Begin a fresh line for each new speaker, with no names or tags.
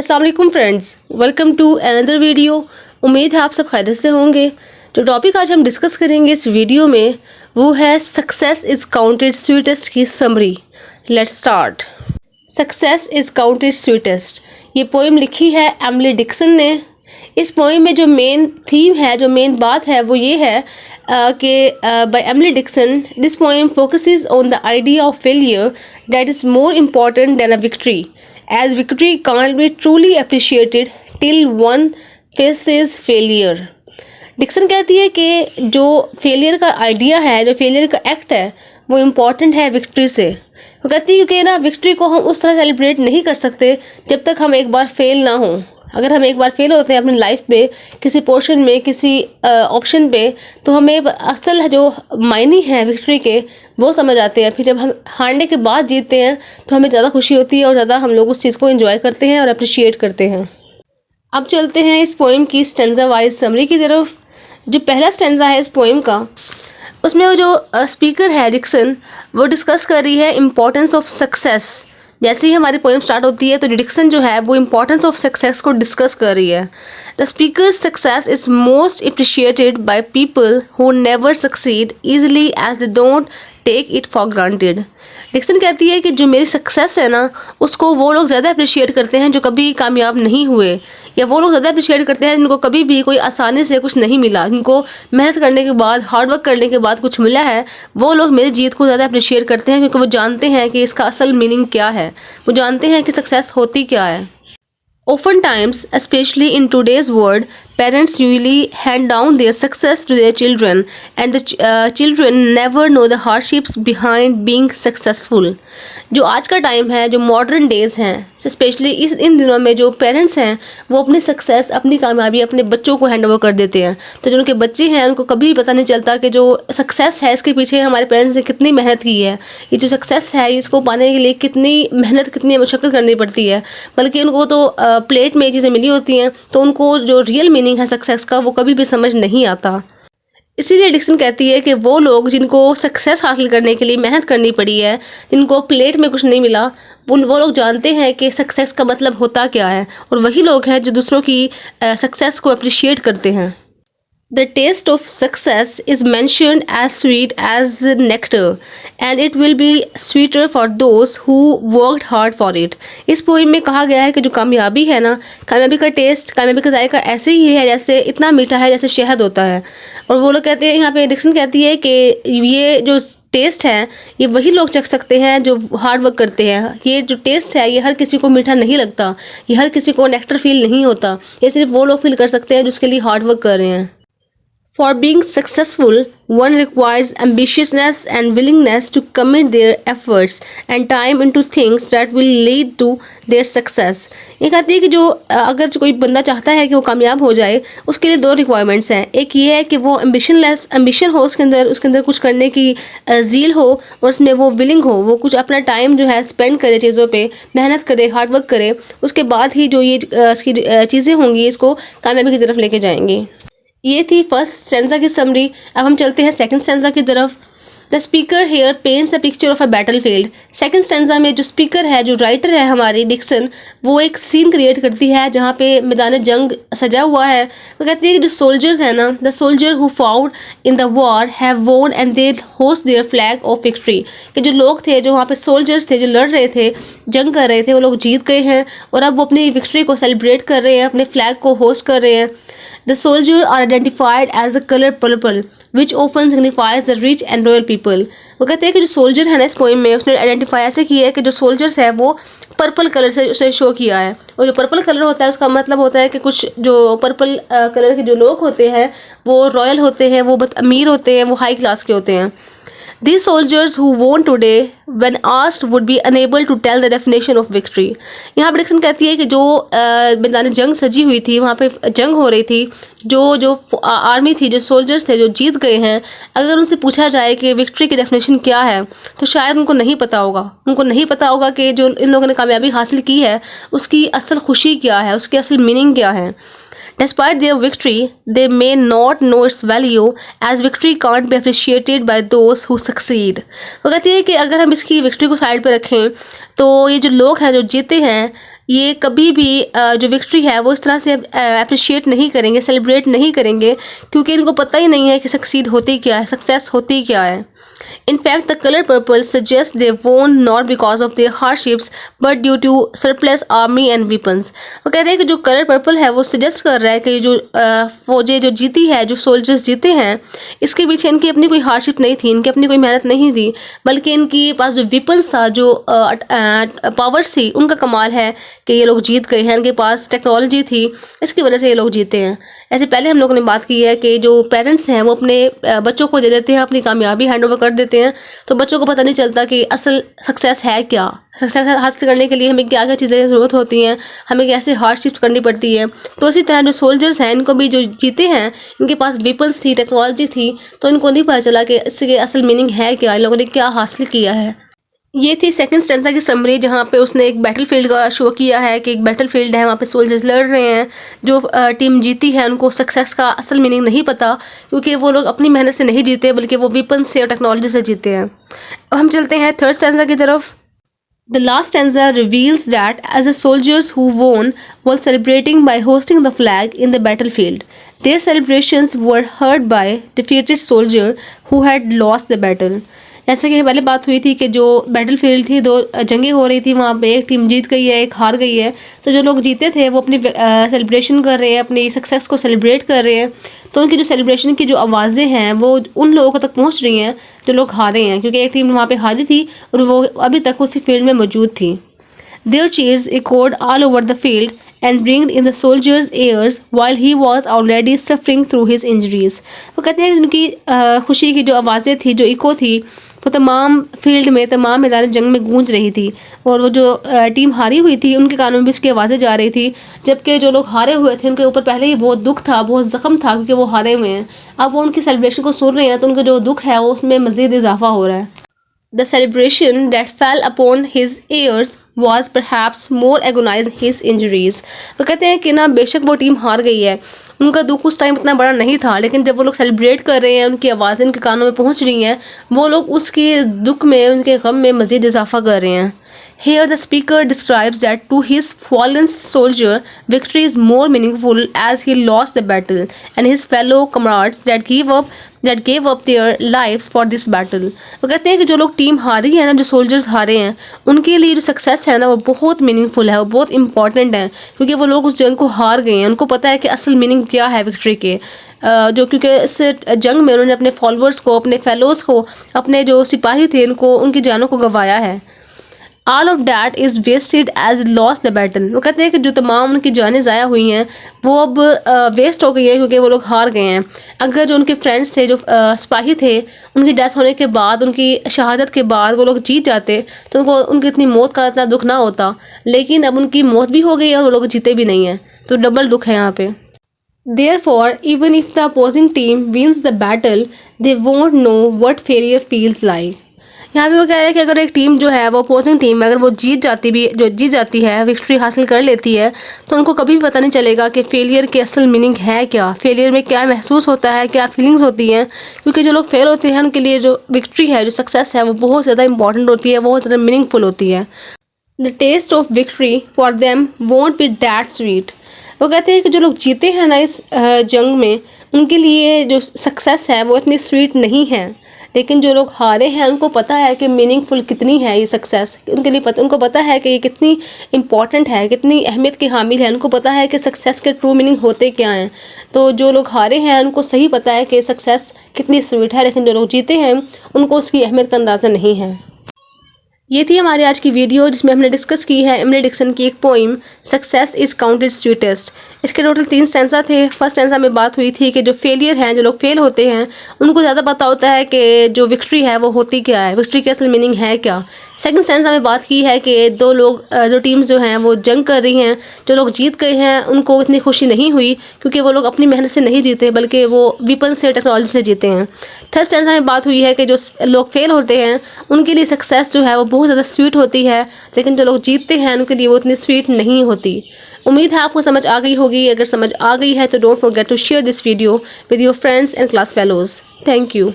अस्सलाम वालेकुम friends, welcome to another video. उम्मीद है आप सब खैरियत से होंगे। जो टॉपिक आज हम डिस्कस करेंगे इस वीडियो में वो है सक्सेस इज़ काउंटेड स्वीटेस्ट की summary. Let's start. Success is counted sweetest, ये पोइम लिखी है एमिली डिक्सन ने। इस पोइम में जो मेन थीम है, जो मेन बात है वो ये है कि by Emily Dickinson this poem focuses on the idea of failure that is more important than a victory, as victory can't be truly appreciated till one faces failure। Dickinson कहती है कि जो फेलियर का आइडिया है, जो failure का act है, वो इम्पॉर्टेंट है विक्ट्री से। वो कहती है क्योंकि ना विक्ट्री को हम उस तरह सेलिब्रेट नहीं कर सकते जब तक हम एक बार फेल ना हों। अगर हम एक बार फेल होते हैं अपनी लाइफ में किसी पोर्शन में, किसी ऑप्शन पे, तो हमें असल जो मायने हैं विक्ट्री के वो समझ आते हैं। फिर जब हम हारने के बाद जीतते हैं तो हमें ज़्यादा खुशी होती है और ज़्यादा हम लोग उस चीज़ को एंजॉय करते हैं और अप्रिशिएट करते हैं। अब चलते हैं इस पोइम की स्टेंजा वाइज समरी की तरफ। जो पहला स्टेंजा है इस पोइम का, उसमें वो जो स्पीकर है डिक्सन, वो डिस्कस कर रही है इम्पोर्टेंस ऑफ सक्सेस। जैसे ही हमारी पोइम स्टार्ट होती है तो डिक्सन जो है वो इम्पोर्टेंस ऑफ सक्सेस को डिस्कस कर रही है। The speaker success is most appreciated by people who never succeed easily as they don't take it for granted. Dickinson कहती है कि जो मेरी सक्सेस है ना, उसको वो लोग ज़्यादा अप्रिशिएट करते हैं जो कभी कामयाब नहीं हुए, या वो लोग ज़्यादा अप्रिशिएट करते हैं जिनको कभी भी कोई आसानी से कुछ नहीं मिला, जिनको मेहनत करने के बाद, हार्ड वर्क करने के बाद कुछ मिला है। वो लोग मेरी जीत को ज़्यादा अप्रिशिएट करते हैं क्योंकि वो जानते हैं कि इसका असल मीनिंग क्या है, वो जानते हैं कि सक्सेस होती क्या है। Oftentimes, especially in today's world, parents usually hand down their success to their children, and the children never know the hardships behind being successful। जो आज का टाइम है, जो मॉडर्न डेज हैं, स्पेशली इन दिनों में जो पेरेंट्स हैं वो अपनी सक्सेस, अपनी कामयाबी अपने बच्चों को हैंड ओवर कर देते हैं। तो जो उनके बच्चे हैं उनको कभी पता नहीं चलता कि जो सक्सेस है इसके पीछे हमारे पेरेंट्स ने कितनी मेहनत की है, ये जो सक्सेस है इसको पाने के लिए कितनी मेहनत, कितनी मशक्क़त करनी पड़ती है। बल्कि उनको तो प्लेट में ये चीज़ें मिली होती हैं, तो उनको जो रियल मीनिंग है सक्सेस का वो कभी भी समझ नहीं आता। इसीलिए डिक्सन कहती है कि वो लोग जिनको सक्सेस हासिल करने के लिए मेहनत करनी पड़ी है, जिनको प्लेट में कुछ नहीं मिला, वो लोग जानते हैं कि सक्सेस का मतलब होता क्या है, और वही लोग हैं जो दूसरों की सक्सेस को अप्रिशिएट करते हैं। The taste of success is mentioned as sweet as nectar, and it will be sweeter for those who worked hard for it। इस पोइम में कहा गया है कि जो कामयाबी है ना, कामयाबी का टेस्ट, कामयाबी का जायका ऐसे ही है जैसे, इतना मीठा है जैसे शहद होता है। और वो लोग कहते हैं, यहाँ पे डिक्सन कहती है कि ये जो टेस्ट है ये वही लोग चख सकते हैं जो हार्ड वर्क करते हैं। ये जो टेस्ट है ये हर किसी को मीठा नहीं लगता, ये हर किसी को नेक्टर फील नहीं होता, ये सिर्फ वो लोग फील कर सकते हैं जो उसके लिए हार्ड वर्क कर रहे हैं। For being successful, one requires ambitiousness and willingness to commit their efforts and time into things that will lead to their success। ये कहती है कि जो अगर कोई बंदा चाहता है कि वो कामयाब हो जाए, उसके लिए दो रिक्वायरमेंट्स हैं। एक ये है कि वो एम्बिशन हो, उसके अंदर कुछ करने की ज़ील हो, और उसमें वो विलिंग हो, वो कुछ अपना टाइम जो है स्पेंड करे चीज़ों पे, मेहनत करे, हार्ड वर्क करे। उसके बाद ही जो ये इसकी चीज़ें होंगी इसको कामयाबी की तरफ लेके जाएंगी। ये थी फर्स्ट स्टेंजा की समरी। अब हम चलते हैं सेकंड स्टेंजा की तरफ। The speaker here paints a picture of a battlefield. Second stanza में जो स्पीकर है, जो राइटर है हमारी डिक्सन, वो एक सीन क्रिएट करती है जहाँ पे मैदान जंग सजा हुआ है। वो कहती है कि जो सोल्जर्स हैं ना, the soldier who fought in the war have won and they host their flag of victory. कि जो लोग थे, जो वहाँ पे सोल्जर्स थे, जो लड़ रहे थे, जंग कर रहे थे, वो लोग जीत गए हैं और अब वो अपनी विक्ट्री को सेलिब्रेट कर रहे हैं, अपने फ्लैग को होस्ट कर रहे हैं। The soldiers are identified as the color purple, which often signifies the rich and royal people। वो कहते हैं कि जो सोल्जर है ना इस पोइम में, उसने आइडेंटिफाई ऐसे किया है कि जो सोल्जर्स हैं वो पर्पल कलर से उसे शो किया है। और जो पर्पल कलर होता है उसका मतलब होता है कि कुछ जो पर्पल कलर के जो लोग होते हैं वो रॉयल होते हैं, वो बहुत अमीर होते हैं, वो हाई क्लास के होते हैं। These soldiers who won today when asked would be unable to tell the definition of victory। यहाँ पर डिक्सन कहती है कि जो मैदान जंग सजी हुई थी, वहाँ पे जंग हो रही थी, जो आर्मी थी, जो सोल्जर्स थे जो जीत गए हैं, अगर उनसे पूछा जाए कि विक्ट्री की डेफिनेशन क्या है तो शायद उनको नहीं पता होगा। उनको नहीं पता होगा कि जो इन लोगों ने कामयाबी हासिल की है उसकी असल खुशी क्या है, उसकी असल मीनिंग क्या है। Despite their victory, they may not know its value as victory can't be appreciated by those who succeed। वो कहती है कि अगर हम इसकी विक्ट्री को साइड पे रखें तो ये जो लोग हैं जो जीते हैं, ये कभी भी जो विक्ट्री है वो इस तरह से अप्रिशिएट नहीं करेंगे, सेलिब्रेट नहीं करेंगे, क्योंकि इनको पता ही नहीं है कि सक्सीड होती क्या है, सक्सेस होती क्या है। In fact, the color purple suggests they won not because of their hardships but due to surplus army and weapons। वो कह रहे हैं कि जो कलर पर्पल है वो सजेस्ट कर रहा है कि जो फौजें जो जीती है, जो सोल्जर्स जीते हैं, इसके पीछे इनकी अपनी कोई हार्डशिप नहीं थी, इनकी अपनी कोई मेहनत नहीं थी, बल्कि इनके पास जो वेपन्स था, जो पावर्स थी, उनका कमाल है कि ये लोग जीत गए हैं। इनके पास टेक्नोलॉजी थी, इसकी वजह से ये लोग जीते हैं। ऐसे पहले हम लोगों ने बात की है कि जो पेरेंट्स हैं वो अपने बच्चों को दे देते हैं, अपनी कामयाबी हैंड ओवर कर देते हैं, तो बच्चों को पता नहीं चलता कि असल सक्सेस है क्या, सक्सेस हासिल करने के लिए हमें क्या क्या चीज़ें ज़रूरत होती हैं, हमें कैसे हार्डशिप्स करनी पड़ती है। तो इसी तरह जो सोल्जर्स हैं, इनको भी जो जीते हैं, इनके पास वेपन्स थी, टेक्नोलॉजी थी, तो इनको नहीं पता चला कि इसके असल मीनिंग है क्या, इन लोगों ने क्या हासिल किया है। ये थी सेकंड स्टेंजा की समरी, जहाँ पे उसने एक बैटलफील्ड का शो किया है कि एक बैटलफील्ड है, वहाँ पे सोल्जर्स लड़ रहे हैं। जो टीम जीती है उनको सक्सेस का असल मीनिंग नहीं पता, क्योंकि वो लोग अपनी मेहनत से नहीं जीते, बल्कि वो वेपन से और टेक्नोलॉजी से जीते हैं। अब हम चलते हैं थर्ड स्टेंजा की तरफ। The last stanza reveals that as the soldiers who won were celebrating by hoisting the flag in the battlefield, their celebrations were heard by defeated soldier who had lost the battle। जैसे कि पहले बात हुई थी कि जो battlefield थी, दो जंगें हो रही थी, वहाँ पे एक टीम जीत गई है, एक हार गई है। तो जो लोग जीते थे वो अपनी सेलिब्रेशन कर रहे हैं, अपनी सक्सेस को सेलिब्रेट कर रहे हैं। तो उनकी जो सेलिब्रेशन की जो आवाज़ें हैं वो उन लोगों तक पहुँच रही हैं जो लोग हारे हैं, क्योंकि एक टीम वहाँ पे हारी थी और वो अभी तक उसी फील्ड में मौजूद थी। Their cheers echoed all over the field and ringed in the soldier's ears while he was already suffering through his injuries। वो कहते हैं कि उनकी खुशी की जो आवाज़ें थी, जो इको थी, वो तमाम फील्ड में, तमाम मैदान जंग में गूंज रही थी, और वो जो टीम हारी हुई थी उनके कानों में भी उसकी आवाज़ें जा रही थी, जबकि जो लोग हारे हुए थे उनके ऊपर पहले ही बहुत दुख था, बहुत ज़ख्म था, क्योंकि वो हारे हुए हैं। अब वो उनकी सेलिब्रेशन को सुन रहे हैं तो उनका जो दुख है वो उसमें मज़ीद इजाफा हो रहा है। The celebration that fell upon his ears was perhaps more agonized his injuries। वो कहते हैं कि ना बेशक वो टीम हार गई है, उनका दुख उस टाइम इतना बड़ा नहीं था, लेकिन जब वो लोग सेलिब्रेट कर रहे हैं, उनकी आवाज़ें उनके कानों में पहुंच रही हैं, वो लोग उसके दुख में, उनके गम में मज़ीद इजाफा कर रहे हैं। Here the speaker describes that to his fallen soldier, victory is more meaningful as he lost the battle, and his fellow comrades that gave up their lives for this battle। वो कहते हैं कि जो लोग टीम हारी है ना, जो सोल्जर्स हारे हैं, उनके लिए जो सक्सेस है ना वो बहुत मीनिंगफुल है, वो बहुत इंपॉर्टेंट है, क्योंकि वो लोग उस जंग को हार गए हैं, उनको पता है कि असल मीनिंग क्या है विक्ट्री के। जो क्योंकि इस जंग में उन्होंने अपने फॉलोअर्स को, अपने फेलोज़ को, अपने जो सिपाही थे उनको, उनकी जानों को गंवाया है। All of that is wasted as lost the battle। वो कहते हैं कि जो तमाम उनकी जानें ज़ाया हुई हैं वो अब वेस्ट हो गई है, क्योंकि वो लोग हार गए हैं। अगर जो उनके फ्रेंड्स थे, जो सिपाही थे, उनकी डेथ होने के बाद, उनकी शहादत के बाद वो लोग जीत जाते तो उनकी इतनी मौत का इतना दुख ना होता, लेकिन अब उनकी मौत भी हो गई है और वो लोग जीते भी नहीं हैं, तो डबल दुख है यहाँ पे। Therefore, even if the opposing team wins the battle, they won't know what failure feels like। यहाँ पे वो कह रहे हैं कि अगर एक टीम जो है, वो अपोजिंग टीम, अगर वो जीत जाती है, विक्ट्री हासिल कर लेती है, तो उनको कभी भी पता नहीं चलेगा कि फेलियर की असल मीनिंग है क्या, फेलियर में क्या महसूस होता है, क्या फीलिंग्स होती हैं। क्योंकि जो लोग फेल होते हैं उनके लिए जो विक्ट्री है, जो सक्सेस है, वो बहुत ज़्यादा इंपॉर्टेंट होती है, बहुत ज़्यादा मीनिंगफुल होती है। The taste of victory for them won't be that sweet. वो कहते हैं कि जो लोग जीते हैं ना इस जंग में, उनके लिए जो सक्सेस है वो इतनी स्वीट नहीं है, लेकिन जो लोग हारे हैं उनको पता है कि मीनिंगफुल कितनी है ये सक्सेस, उनके लिए उनको पता है कि ये कितनी इंपॉर्टेंट है, कितनी अहमियत की हामिल है, उनको पता है कि सक्सेस के ट्रू मीनिंग होते क्या हैं। तो जो लोग हारे हैं उनको सही पता है कि सक्सेस कितनी स्वीट है, लेकिन जो लोग जीते हैं उनको उसकी अहमियत का अंदाज़ा नहीं है। ये थी हमारी आज की वीडियो, जिसमें हमने डिस्कस की है एमिली डिक्सन की एक poem success is counted sweetest. इसके टोटल 3 स्टेंजा थे। फर्स्ट स्टेंजा में बात हुई थी कि जो फेलियर हैं, जो लोग फेल होते हैं, उनको ज़्यादा पता होता है कि जो विक्ट्री है वो होती क्या है, विक्ट्री की असल मीनिंग है क्या। सेकंड स्टेंजा में बात की है कि जो टीम्स जो हैं वो जंग कर रही हैं, जो लोग जीत गए हैं उनको इतनी खुशी नहीं हुई, क्योंकि वो लोग अपनी मेहनत से नहीं जीते, बल्कि वो वेपन से, टेक्नोलॉजी से जीते हैं। थर्ड स्टेंजा में बात हुई है कि जो लोग फेल होते हैं उनके लिए सक्सेस जो है वो बहुत ज़्यादा स्वीट होती है, लेकिन जो लोग जीतते हैं उनके लिए वो इतनी स्वीट नहीं होती। उम्मीद है आपको समझ आ गई होगी। अगर समझ आ गई है तो don't forget to share this video with your friends and class fellows. Thank you.